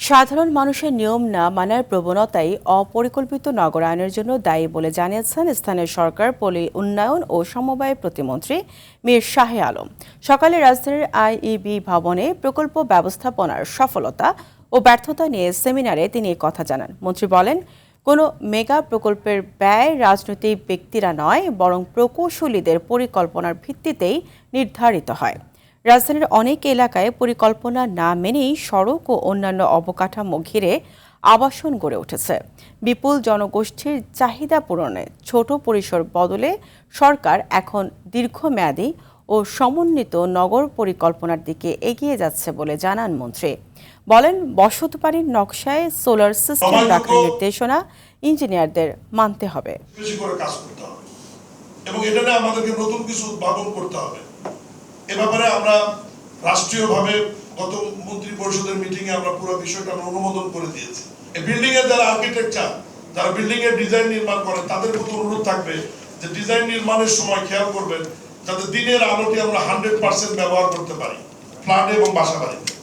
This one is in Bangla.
সাধারণ মানুষের নিয়ম না মানার প্রবণতাই অপরিকল্পিত নগরায়নের জন্য দায়ী বলে জানিয়েছেন স্থানীয় সরকার পল্লী উন্নয়ন ও সমবায় প্রতিমন্ত্রী মীর শাহে আলম। সকালে রাজধানীর আইইবি ভবনে প্রকল্প ব্যবস্থাপনার সফলতা ও ব্যর্থতা নিয়ে সেমিনারে তিনি এই কথা জানান। মন্ত্রী বলেন, কোনো মেগা প্রকল্পের ব্যয় রাজনৈতিক ব্যক্তিরা নয়, বরং প্রকৌশলীদের পরিকল্পনার ভিত্তিতেই নির্ধারিত হয়। রাজধানীর অনেক এলাকায় পরিকল্পনা না মেনেই সড়ক ও অন্যান্য অবকাঠামো ঘিরে আবাসন গড়ে উঠেছে। বিপুল জনগোষ্ঠীর চাহিদা পূরণে ছোট পরিসর বদলে সরকার এখন দীর্ঘমেয়াদী ও সমন্বিত নগর পরিকল্পনার দিকে এগিয়ে যাচ্ছে বলে জানান মন্ত্রী। বলেন, বসতবাড়ির নকশায় সোলার সিস্টেম রাখার নির্দেশনা ইঞ্জিনিয়ারদের মানতে হবে। এবং এটা নিয়ে আমাদেরকে নতুন কিছু উদ্ভাবন করতে হবে। এ ব্যাপারে আমরা রাষ্ট্রীয়ভাবে গত মন্ত্রী পরিষদের মিটিং এ আমরা পুরো বিষয়টা অনুমোদন করে দিয়েছি। এই বিল্ডিং এর যারা আর্কিটেকচার, যারা বিল্ডিং এর ডিজাইন নির্মাণ করেন, তাদের প্রতি অনুরোধ থাকবে যে ডিজাইন নির্মাণের সময় খেয়াল করবেন যাতে দিনের আলোটি আমরা 100% ব্যবহার করতে পারি ফ্ল্যাট এবং বাসাবাড়িতে।